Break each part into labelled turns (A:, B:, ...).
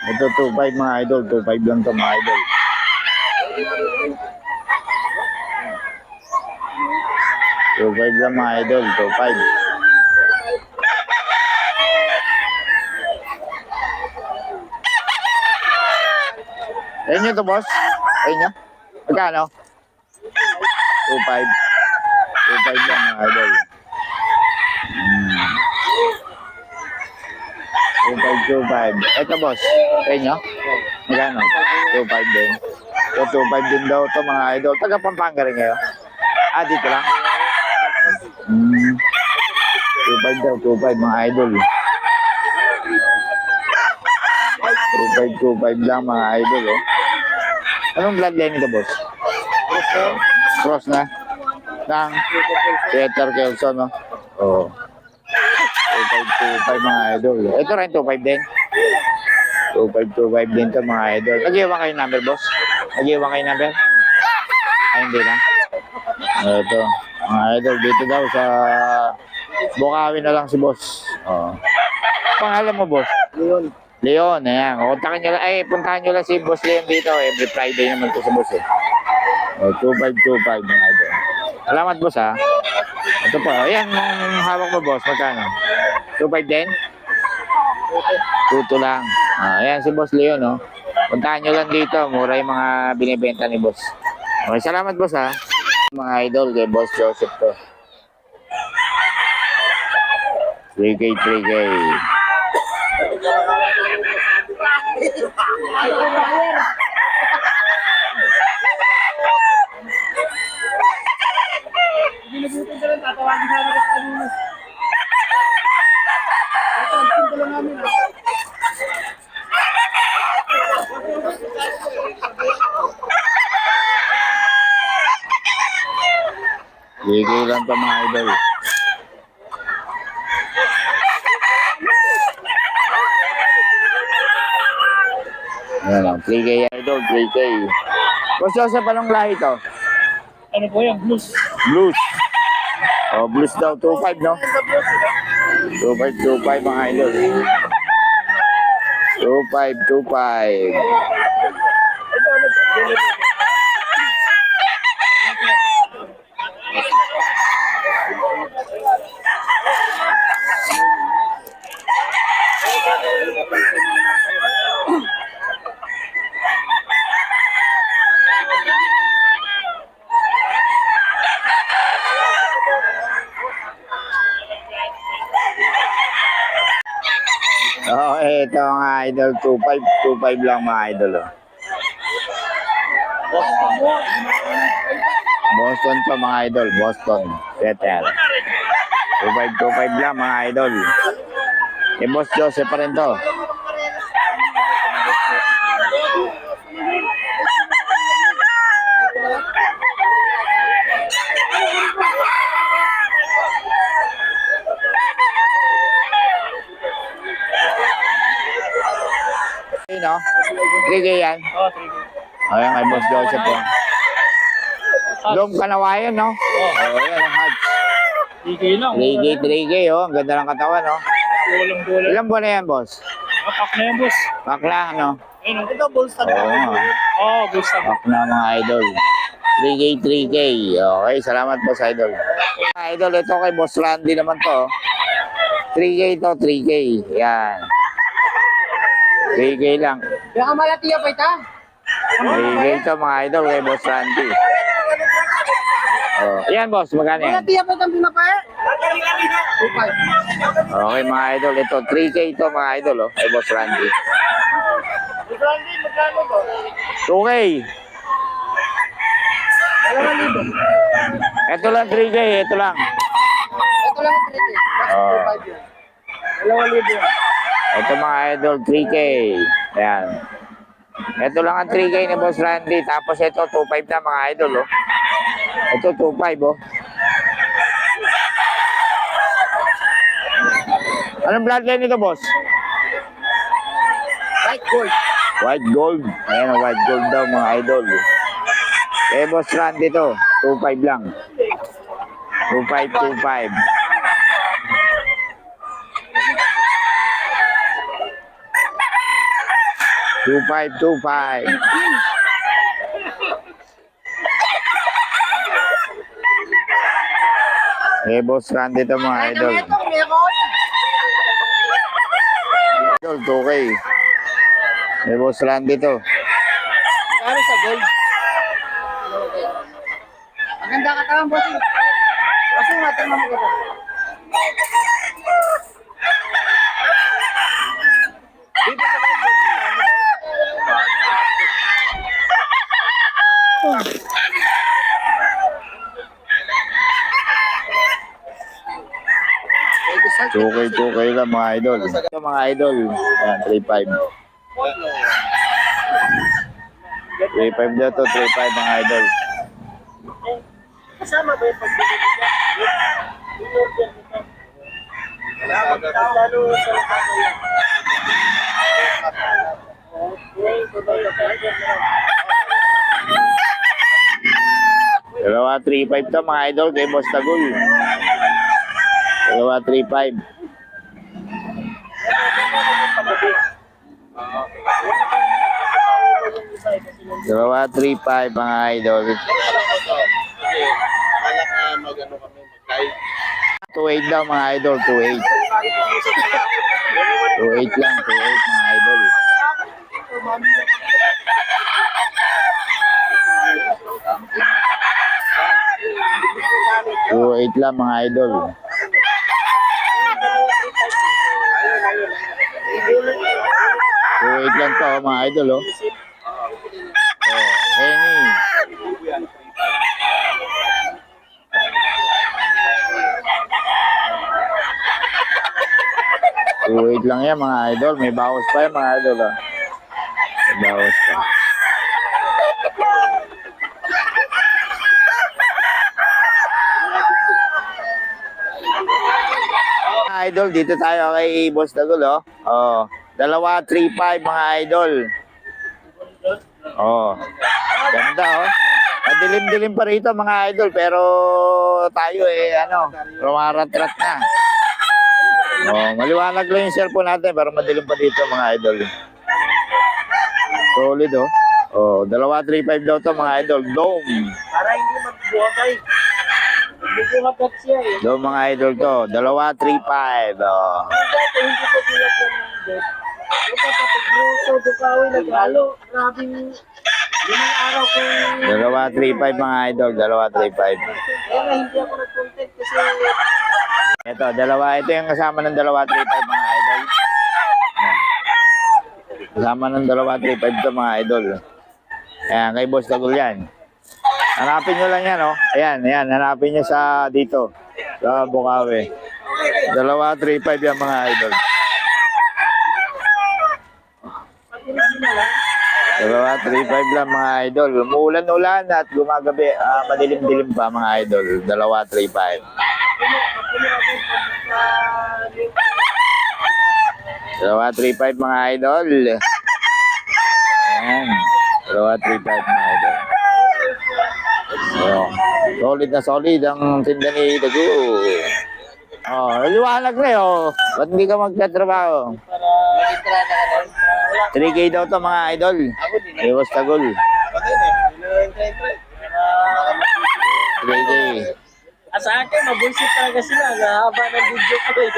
A: Ito 2.5 mga idol. 2.5 lang to mga idol. 2.5 lang mga idol. 2.5. Ayun nyo to boss. Ayun nyo. Magkano? 2.5. 2.5 lang mga idol. 2.5. Ito boss. Ayun nyo. Magkano? 2.5 din. So 2.5 din daw to mga idol. Taga Pampanga rin kayo? Dito lang. 2.5 daw. 2.5 mga idol. 2.5 lang mga idol. Oh. Anong bloodline nito boss? Cross na? Ng Peter Kelson, no? Oo. 2.5 mga idol. Ito rin 2.5 din. 2.5 din to mga idol. Nag-iwan kayo number, boss? Nag-iwan kayo number? Hindi na. Ito. Mga idol, dito daw sa Bukawi na lang si boss. Oo. Pangalan mo, boss?
B: Leon.
A: Leon, ayan. Kontakin nyo lang. Puntahan nyo lang si boss Leon dito. Every Friday naman to sa boss, eh. 2525 mga idol. Salamat, boss, ha. Ito po. Ayan, yung hawak mo, boss. Magkano? 2.5 din? 2 lang. Ayan, si boss Leon, no. Puntahan nyo lang dito. Mura yung mga binibenta ni boss. Okay, salamat, boss, ha. Mga idol, kay boss Joseph to. 3K, 3K.
B: Binibutin ka lang, tatawagin sana ka sa kanina. Tatawagin ka lang namin, ha?
A: Sige lang to mga idol. Ayan lang, 3K idol, 3K. Boss Joseph, anong lahi to?
B: Ano po yan? Blues.
A: Blues. Blues daw, 2.5, no? 2.5 mga idol. 2.5. Ito mga idol, 2.5 lang mga idol. Boston to mga idol, Boston. Peter. 2.5 lang mga idol. Boss Joseph pa rin to. No? 3K yan?
B: Oo, 3K.
A: Ayan, kay Boss Joseph po. Dom Kanawayan, no? Oo, yan ang hatch.
B: 3K lang.
A: 3K, oh. Ang ganda ng katawan, no?
B: Dulang-dulang.
A: Ilang buwan na yan, boss?
B: Mapak na yan, boss.
A: Bakla, no?
B: Ayun, ito, bulls na.
A: Oo,
B: Bulls na.
A: bakla mga idol. 3K. Okay, salamat, boss idol. Idol, ito kay Boss Randy naman to. 3K to, 3K. Yan. 3K lang.
B: Kaya ka malatiya pa ita?
A: 3K to mga idol kay Boss Randy. Yan, boss, magkano yan?
B: Malatiya pa itang pinapaya? 2.5.
A: Okay, mga idol, ito 3K to mga idol, oh, kay Boss Randy.
B: Randy, magkano to?
A: 2K.
B: 2,000.
A: Ito lang 3K, ito lang.
B: Ito lang ang 3K. Mas 2.5 yun. 2,000 yun.
A: Ito mga idol, 3K. Ayan. Ito lang ang 3K ni Boss Randy. Tapos ito, 2.5 na mga idol, oh. Ito, 2.5, oh. Anong bloodline nito, boss?
B: White gold.
A: White gold. Ayan, white gold daw, mga idol. Eh, Boss Randy to. 2.5 lang. 2.5. 2525. Eh, Boss Randy to mga idol. Idol, 2K. Eh, Boss Randy to.
B: Ano sa gold? Ang ganda katawan, bossing. Bossing, matanong mo ka. Dito sa gold.
A: Tukay lang mga idol. Ito mga idol. Ayan, 3.5. 3.5 na to, 3.5 mga idol.
B: Kasama ba yung pagbibigay niya? Lalo sa lakado yan.
A: Dalawa 3.5 to mga idol kay Boss Tagul. Dalawa 3.5. Dalawa 3.5 mga idol.
B: Kasi balak na mag-ano kami, mag-live.
A: 2.8 daw mga idol, 2.8. 2.8 lang, 2.8 mga idol. Two eight lang mga idol. 2.8 lang to mga idol oh. Oh, Henny. Wait lang yan mga idol. May bawas pa yan mga idol ah. May bawas pa. Mga idol, dito tayo kay Boss Dagul oh. Oh, dalawa 3.5 mga idol. Oh. Ganda oh. Madilim-dilim pa rito mga idol pero tayo rumarat-rat na. Oh, maliwanag lang yung cellphone natin pero madilim pa dito mga idol. Solid oh. Oh, dalawa 3.5 daw to mga idol. Dome.
B: Para hindi magbuhatay. Magbuhatag siya eh.
A: Dome mga idol to. Dalawa 3.5. Oh.
B: Dati hindi ko tulad ng date. Ito papagruto, dukawin, nagalo. Grabing limang araw kung...
A: Dalawa 3.5 mga idol. Dalawa 3.5.
B: Kaya nga hindi ako nag-content kasi...
A: Ito, dalawa. Ito yung kasama ng dalawa 3.5 mga idol. Ayan. Kasama ng dalawa 3.5 to mga idol. Ayan, kay Boss Dagul yan. Hanapin nyo lang yan, oh. Ayan, ayan. Hanapin nyo sa dito. Sa Bukawi. Dalawa 3.5 yan mga idol. Dalawa 3.5 lang mga idol. Umuulan-ulan at gumagabi. Madilim-dilim pa mga idol. Dalawa 3.5. Dalawa 3.5 mga idol. Ayan. Dalawa 3.5 mga idol. So, solid na solid ang tinda ni Dagul. Oh, liwanag na oh. Ba't hindi ka magtatrabaho?
B: Para mag-entrada ka doon.
A: 3K daw to mga idol.
B: Ako din eh.
A: Iwas Dagul.
B: Pati eh. Para
A: 3K.
B: sa akin, mabuisit talaga sila. Nahaba ng video ko eh.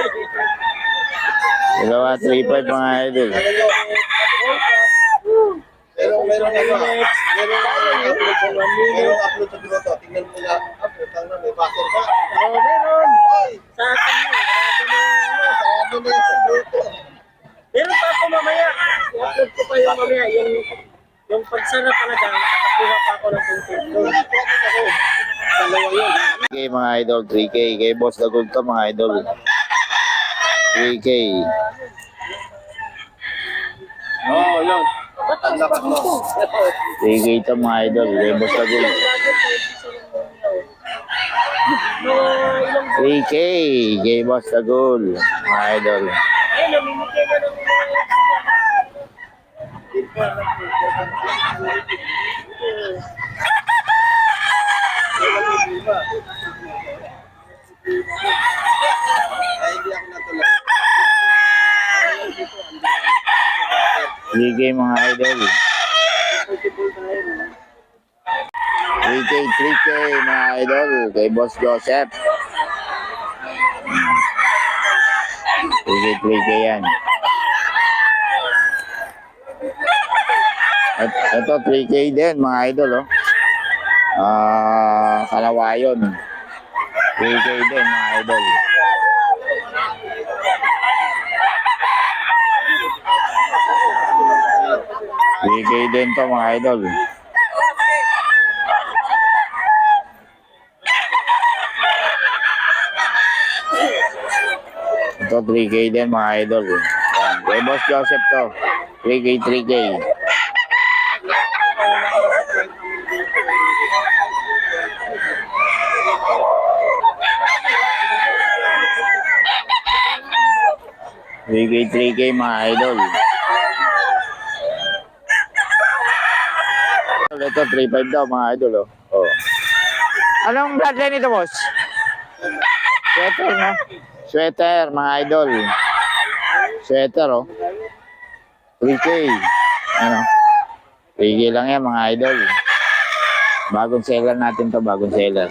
A: Dalawa 3.5 mga idol.
B: Meron upload sa Bigoto. Tingnan mo na. May password ka. Oo, meron. Sa akin yun. Sarado na yung Bigoto. Meron pa ako mamaya. I-upload ko pa yung mamaya. Yung pagsara talaga, nakakuha pa ako ng content. Dalawa yun.
A: 3K mga idol. 3K. Kay Boss Dagul to mga idol. 3K.
B: Oo, yun. Ba't ang lakas mo?
A: 3K to mga idol. Kay Boss Dagul. 3K. Kay Boss Dagul. Mga idol.
B: Eh, namimigay na ng hindi ako natuloy.
A: 3K mga idol. 3K mga idol kay Boss Joseph. 3K yan. At ito 3K din mga idol oh. Kalawayon. 3K din mga idol. Bigay din to mga idol. Ito 3K din mga idol. Yan. Kay Boss Joseph to. 3K. Bigay 3K mga idol. Ito 3.5 daw mga idol oh. Oh. Anong bloodline ito boss? Sweater no? Sweater mga idol. Sweater oh. 3K. Ano? 3K lang yan mga idol. Bagong seller natin to, bagong seller.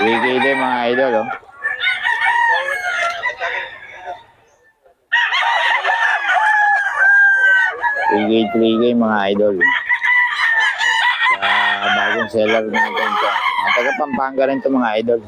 A: 3K din mga idol oh. 3K mga idol. Bagong seller natin to. Taga Pampanga rin to mga idol.